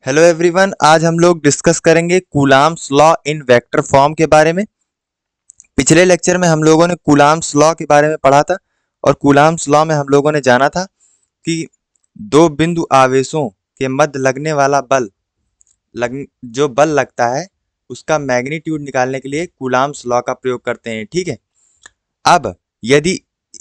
Hello everyone, आज हम लोग डिस्कस करेंगे coulombs law in vector form के बारे में। पिछले लेक्चर में हम लोगों ने कूलाम्स लॉ के बारे में पढ़ा था और कूलाम्स लॉ में हम लोगों ने जाना था कि दो बिंदु आवेशों के मध्य लगने वाला जो बल लगता है उसका मैग्नीट्यूड निकालने के लिए कूलाम्स लॉ का प्रयोग करते हैं। ठीक है, अब यदि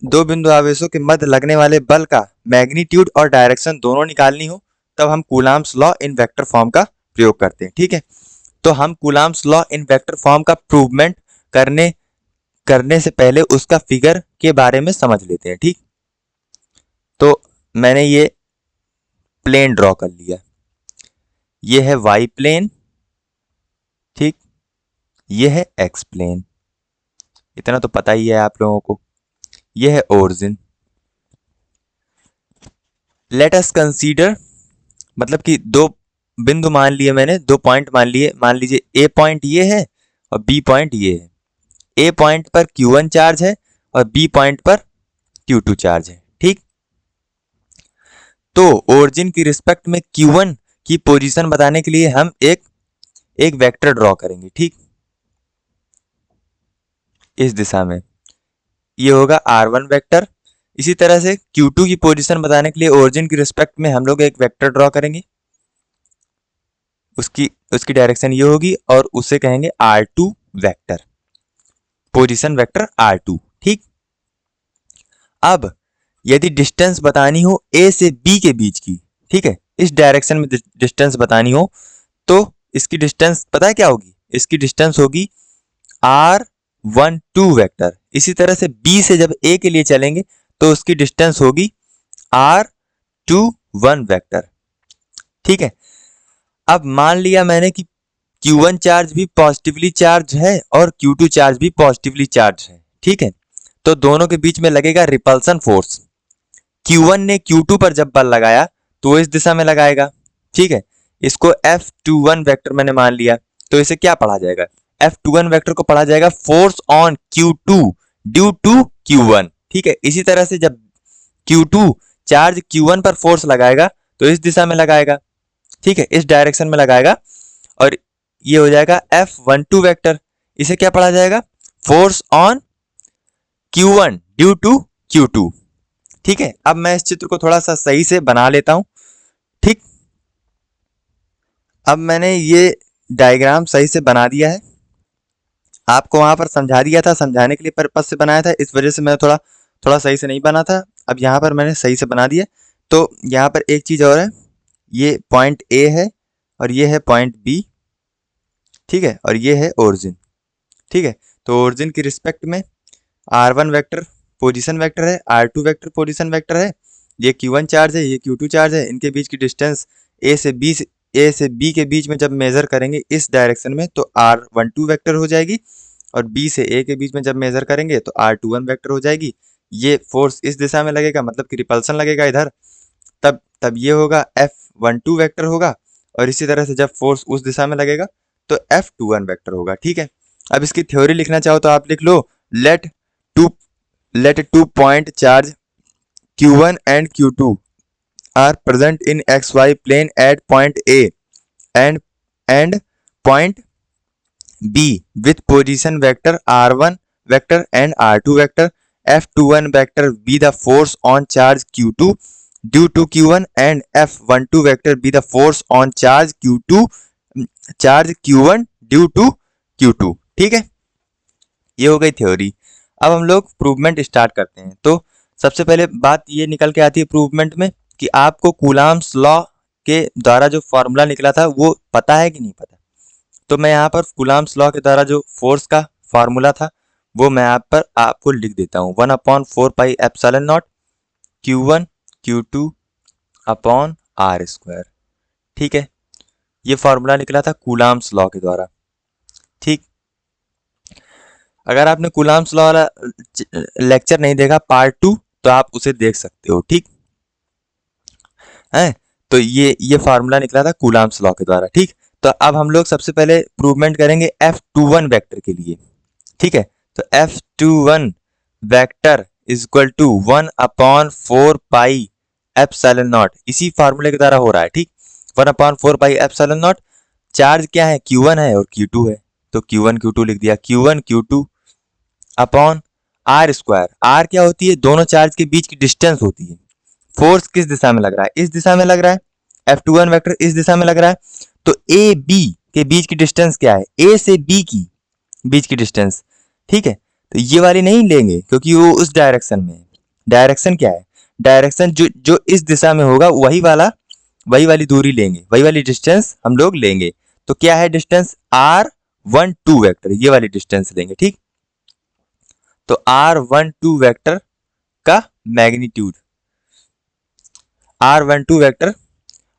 दो बिंदु आवेशों के मध्य लगने वाले बल का मैग्नीट्यूड और डायरेक्शन दोनों निकालनी हो तब हम coulombs law in vector form का प्रयोग करते हैं। ठीक है, तो हम coulombs law in vector form का प्रूवमेंट करने करने से पहले उसका फिगर के बारे में समझ लेते हैं। ठीक, तो मैंने ये प्लेन ड्रॉ कर लिया, ये है वाई प्लेन, ठीक, ये है एक्स प्लेन, इतना तो पता ही है आप लोगों को। ये है ओरिजिन। लेट अस कंसीडर, मतलब कि दो बिंदु मान लिए मैंने, दो पॉइंट मान लिए। मान लीजिए ए पॉइंट ये है और बी पॉइंट ये है। ए पॉइंट पर Q1 चार्ज है और बी पॉइंट पर Q2 चार्ज है। ठीक, तो ओरिजिन की रिस्पेक्ट में Q1 की पोजीशन बताने के लिए हम एक वेक्टर ड्रॉ करेंगे। ठीक, इस दिशा में ये होगा R1 वेक्टर। इसी तरह से Q2 की पोजीशन बताने के लिए ओरिजिन की रिस्पेक्ट में हम लोग एक वेक्टर ड्रॉ करेंगे, उसकी उसकी डायरेक्शन ये होगी और उसे कहेंगे R2 vector, position vector R2। ठीक, अब यदि डिस्टेंस बतानी हो A से B के बीच की, ठीक है, इस डायरेक्शन में डिस्टेंस बतानी हो तो इसकी डिस्टेंस पता है क्या होगी? इसकी डिस्टेंस होगी R12 वेक्टर। इसी तरह से B से जब A के लिए चलेंगे तो उसकी डिस्टेंस होगी R21 वेक्टर। ठीक है, अब मान लिया मैंने कि Q1 चार्ज भी पॉजिटिवली चार्ज है और Q2 चार्ज भी पॉजिटिवली चार्ज है। ठीक है, तो दोनों के बीच में लगेगा रिपल्सन फोर्स। Q1 ने Q2 पर जब बल लगाया तो वो इस दिशा में लगाएगा। ठीक है, इसको F21 वेक्टर मैंने मान लिया, तो इसे क्या पढ़ा जाएगा? F21 वेक्टर को पढ़ा जाएगा force on Q2 due to Q1। ठीक है, इसी तरह से जब Q2 चार्ज Q1 पर फोर्स लगाएगा तो इस दिशा में लगाएगा। ठीक है, इस डायरेक्शन में लगाएगा और ये हो जाएगा F12 वेक्टर। इसे क्या पढ़ा जाएगा? Force on Q1 due to Q2। ठीक है, अब मैं इस चित्र को थोड़ा सा सही से बना लेता हूं। ठीक, अब मैंने ये डायग्राम सही से बना दिया है, आपको वहां पर समझा दिया था, समझाने के लिए पर्पज से बनाया था, इस वजह से मैं थोड़ा सही से नहीं बना था। अब यहाँ पर मैंने सही से बना दिया। तो यहाँ पर एक चीज और है, ये पॉइंट ए है और ये है पॉइंट बी। ठीक है, और ये है ओरिजिन। ठीक है, तो ओरिजिन की रिस्पेक्ट में R1 वेक्टर पोजीशन वेक्टर है, R2 वेक्टर पोजीशन वेक्टर है, ये Q1 चार्ज है, ये Q2 चार्ज है। इनके बीच की डिस्टेंस A से B के बीच में जब मेजर करेंगे इस डायरेक्शन में तो R12 वेक्टर हो जाएगी और B से A के बीच में जब मेजर करेंगे तो R21 वेक्टर हो जाएगी। ये फोर्स इस दिशा में लगेगा, मतलब कि रिपल्सन लगेगा इधर, तब ये होगा F12 वेक्टर होगा और इसी तरह से जब फोर्स उस दिशा में लगेगा तो F21 वेक्टर होगा। ठीक है, अब इसकी थ्योरी लिखना चाहो तो आप लिख लो, late two point charge Q1 and Q2 are present in XY plane at point A and point B with position vector R1 vector and R2 vector. F21 vector be the force on charge Q2 due to Q1 and F12 vector be the force on charge Q1 due to Q2। ठीक है, ये हो गई theory. अब हम लोग प्रूवमेंट start करते हैं। तो सबसे पहले बात ये निकल के आती है प्रूवमेंट में कि आपको कूलाम्स लॉ के द्वारा जो फॉर्मूला निकला था वो पता है कि नहीं पता। तो मैं यहाँ पर कूलाम्स लॉ के द्वारा जो फोर्स का फॉर्मूला था वो मैं यहाँ पर आपको लिख देता हूँ, 1/4πε0 Q1 Q2 अपॉन R²। ठीक है, ये फॉर्मूला निकला था कूलाम्स लॉ के द्वारा। ठीक, अगर आपने कूलाम्स लॉ वाला लेक्चर नहीं देखा पार्ट 2 तो आप उसे देख सकते हो। ठीक है, तो ये फार्मूला निकला था कूलाम्स लॉ के द्वारा। ठीक, तो अब हम लोग सबसे पहले प्रूवमेंट करेंगे F21 वेक्टर के लिए। ठीक है, तो F21 vector is equal to 1/4πε0, इसी फार्मूले के द्वारा हो रहा है। ठीक, 1/4 पाई एप्सिलॉन नॉट। चार्ज क्या है, Q1 है और Q2 है, तो Q1 Q2 लिख दिया, Q1 Q2 upon are square. Are क्या होती है, दोनों चार्ज के बीच की डिस्टेंस होती है। फोर्स किस दिशा में लग रहा है, इस दिशा में लग रहा है, F21 वेक्टर इस दिशा में लग रहा है, तो ए बी के बीच की डिस्टेंस क्या है, ए से बी की बीच की डिस्टेंस, ठीक है। तो ये वाली नहीं लेंगे क्योंकि वो उस डायरेक्शन में है। डायरेक्शन क्या है, डायरेक्शन जो जो इस दिशा में होगा वही वाली दूरी लेंगे, वही वाली डिस्टेंस हम लोग लेंगे। तो क्या है डिस्टेंस, R12 वेक्टर, ये वाली डिस्टेंस लेंगे, ठीक। तो R12 वेक्टर का magnitude, R12 vector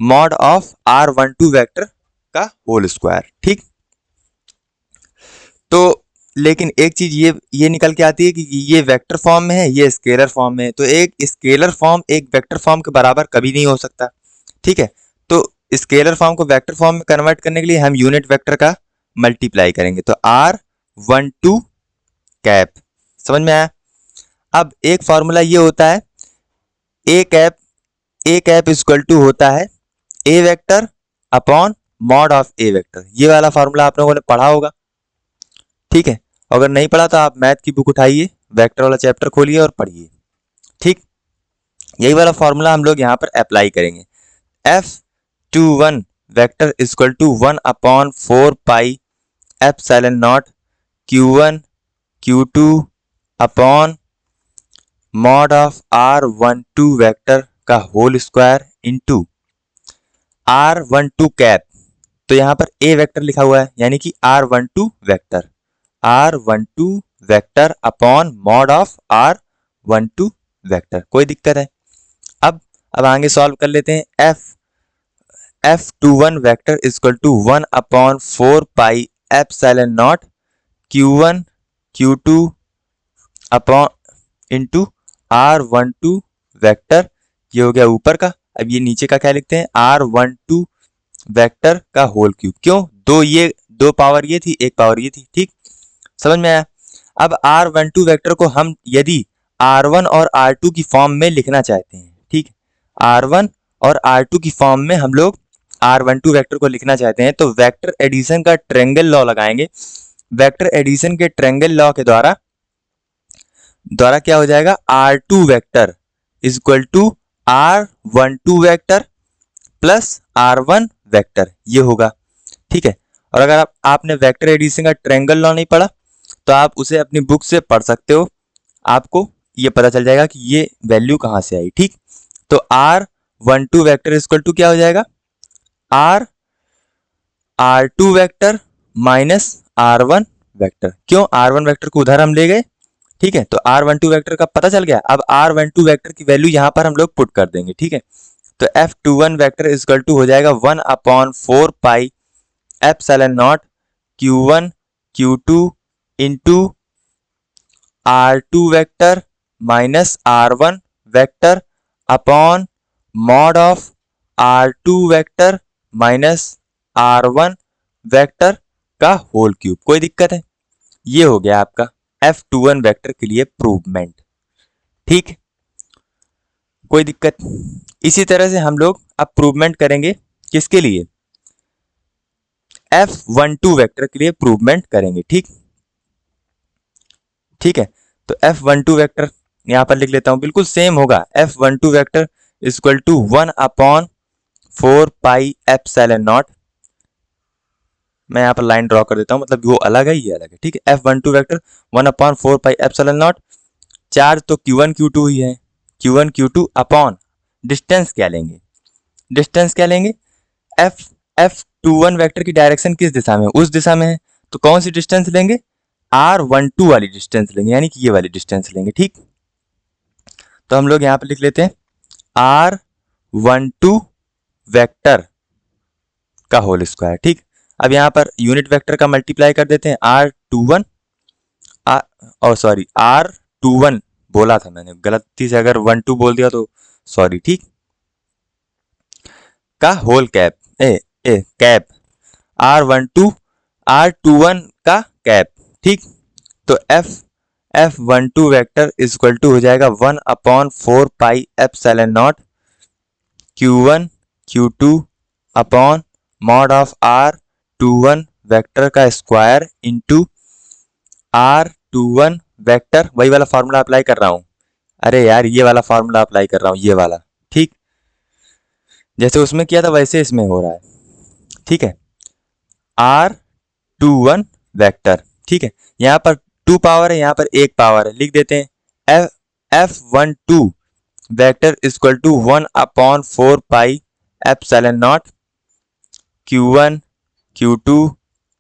mod of R12 vector का होल स्क्वायर, ठीक। तो लेकिन एक चीज ये निकल के आती है कि ये वेक्टर फॉर्म में है, ये स्केलर फॉर्म में है, तो एक स्केलर फॉर्म एक वेक्टर फॉर्म के बराबर कभी नहीं हो सकता, ठीक है। तो स्केलर फॉर्म को वेक्टर फॉर्म में कन्वर्ट करने के लिए हम यूनिट वेक्टर का मल्टीप्लाई करेंगे, तो R12 कैप, समझ में आया। अब एक फॉर्मूला ये होता है, ए कैप इक्वल टू होता है a vector upon mod of a vector. ये वाला फॉर्मूला आप लोगों ने पढ़ा होगा, ठीक है। अगर नहीं पढ़ा तो आप मैथ की बुक उठाइए, वेक्टर वाला चैप्टर खोलिए और पढ़िए, ठीक। यही वाला फॉर्मूला हम लोग यहाँ पर अप्लाई करेंगे। F21 vector equal to 1/4 pi epsilon naught Q1 Q2 upon mod of R12 vector का whole square into R12 cap. तो यहाँ पर ए वेक्टर लिखा हुआ है यानी कि R12 vector upon mod of R12 vector, कोई दिक्कत है। अब आगे सॉल्व कर लेते हैं। F21 vector equal to 1/4 pi epsilon naught Q1 Q2 upon into R12 vector, ये हो गया ऊपर का। अब ये नीचे का क्या लिखते हैं, R12 वेक्टर का होल क्यूब। क्यों, दो पावर ये थी, एक पावर ये थी, ठीक, समझ में आया। अब R12 वेक्टर को हम यदि R1 और R2 की फॉर्म में लिखना चाहते हैं, ठीक, R1 और R2 की फॉर्म में हम लोग R12 वेक्टर को लिखना चाहते हैं, तो वेक्टर एडिशन का ट्रायंगल लॉ लगाएंगे। वेक्टर एडिशन के ट्रायंगल लॉ के द्वारा क्या हो जाएगा, R2 vector equal to R12 vector plus R1 vector, ये होगा, ठीक है। और अगर आपने वेक्टर एडिशन का ट्रायंगल लॉ नहीं पढ़ा तो आप उसे अपनी बुक से पढ़ सकते हो, आपको ये पता चल जाएगा कि ये वैल्यू कहाँ से आई, ठीक। तो R12 वेक्टर इक्वल टू क्या हो जाएगा, R2 vector minus R1 vector. क्यों, R1 वेक्टर को उधर हम ले गए, ठीक है, तो R12 वेक्टर का पता चल गया। अब R12 वेक्टर की वैल्यू यहाँ पर हम लोग पुट कर देंगे, ठीक है। तो F21 वेक्टर इक्वल टू हो जाएगा 1/4 pi epsilon naught Q1 Q2 into R2 vector minus R1 vector upon mod of R2 vector minus R1 vector का होल क्यूब। कोई दिक्कत है, ये हो गया आपका F21 वेक्टर के लिए प्रूवमेंट, ठीक, कोई दिक्कत। इसी तरह से हम लोग अब प्रूवमेंट करेंगे, किसके लिए, F12 वेक्टर के लिए प्रूवमेंट करेंगे, ठीक, ठीक है। तो F12 वेक्टर यहां पर लिख लेता हूं, बिल्कुल सेम होगा। F12 vector equal to 1/4 pi epsilon naught, मैं यहाँ पर लाइन ड्रॉ कर देता हूं, मतलब वो अलग है, ये अलग है, ठीक है। F12 vector 1/4 pi epsilon not, charge तो Q1 Q2 ही है, Q1 Q2 अपॉन डिस्टेंस क्या लेंगे, डिस्टेंस क्या लेंगे, F21 वेक्टर की डायरेक्शन किस दिशा में, उस दिशा में है, तो कौन सी डिस्टेंस लेंगे, R12 वाली डिस्टेंस लेंगे, यानी कि ये वाली डिस्टेंस लेंगे, ठीक। तो हम लोग यहाँ पे लिख लेते हैं R12 वेक्टर का होल स्क्वायर, ठीक। अब यहाँ पर यूनिट वेक्टर का मल्टीप्लाई कर देते हैं, R21 और सॉरी R21 बोला था मैंने, गलती से अगर 12 बोल दिया तो सॉरी, ठीक, का होल कैप कैप R21 का कैप, ठीक। तो F12 वेक्टर इक्वल टू हो जाएगा 1/4 pi epsilon naught Q1 Q2 upon mod of R21 vector का स्क्वायर इंटू R21 वेक्टर, वही वाला फॉर्मूला अप्लाई कर रहा हूं। अरे यार ये वाला फॉर्मूला अप्लाई कर रहा हूं, ये वाला, ठीक। जैसे उसमें किया था वैसे इसमें हो रहा है, ठीक है। R21 वेक्टर, ठीक है। यहाँ पर 2 पावर है, यहाँ पर 1 पावर है, लिख देते हैं F12 vector equal to 1 upon 4 pi epsilon naught Q1 Q2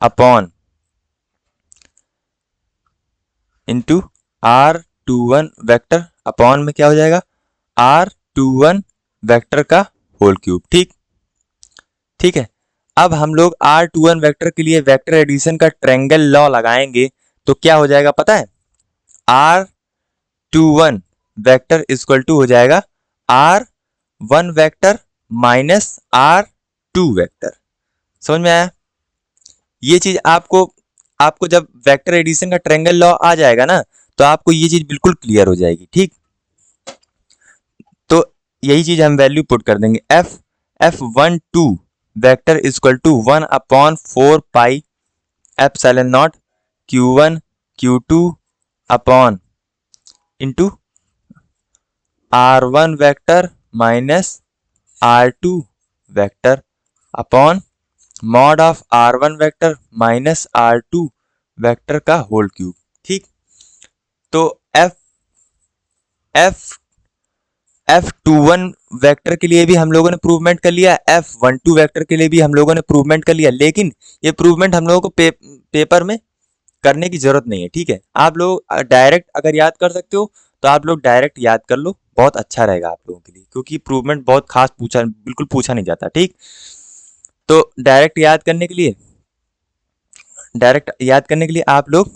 upon into R21 vector upon में क्या हो जाएगा, R21 वेक्टर का होल क्यूब, ठीक। ठीक है। अब हम लोग R21 वेक्टर के लिए वेक्टर एडिशन का ट्रायंगल लॉ लगाएंगे तो क्या हो जाएगा पता है, R21 वेक्टर इक्वल टू हो जाएगा R1 vector minus R2 vector. समझ में आया? ये चीज आपको जब वेक्टर एडिशन का ट्रायंगल लॉ आ जाएगा ना तो आपको ये चीज बिल्कुल क्लियर हो जाएगी, ठीक। तो यही चीज हम वैल्यू पुट कर देंगे, F12 vector equal to 1 upon 4 pi epsilon naught Q1 Q2 upon into R1 vector minus R2 vector upon mod of R1 vector minus R2 vector का होल क्यूब, ठीक। तो F21 वेक्टर के लिए भी हम लोगों ने प्रूवमेंट कर लिया, F12 वेक्टर के लिए भी हम लोगों ने प्रूवमेंट कर लिया, लेकिन ये प्रूवमेंट हम लोगों को पेपर में करने की जरूरत नहीं है, ठीक है। आप लोग डायरेक्ट अगर याद कर सकते हो तो आप लोग डायरेक्ट याद कर लो, बहुत अच्छा रहेगा आप लोगों के लिए, क्योंकि प्रूवमेंट बहुत खास बिल्कुल पूछा नहीं जाता, ठीक। तो डायरेक्ट याद करने के लिए आप लोग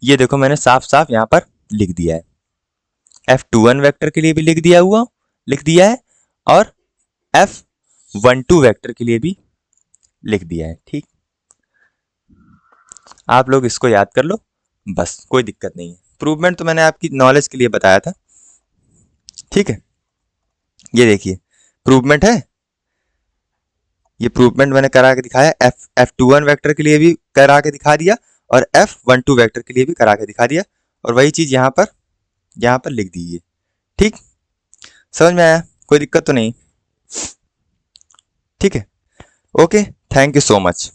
ये देखो मैंने साफ साफ यहाँ पर लिख दिया है, F21 वेक्टर के लिए भी लिख दिया है और F12 वेक्टर के लिए भी लिख दिया है, ठीक। आप लोग इसको याद कर लो, बस कोई दिक्कत नहीं है। प्रूवमेंट तो मैंने आपकी नॉलेज के लिए बताया था, ठीक है। ये देखिए प्रूवमेंट है, ये प्रूवमेंट मैंने करा के दिखाया, F21 वेक्टर के लिए भी करा के दिखा दिया और F12 वेक्टर के लिए भी करा के दिखा दिया, और वही चीज यहाँ पर लिख दी है, ठीक। समझ में आया? कोई दिक्कत तो नहीं? ठीक है, okay, thank you so much.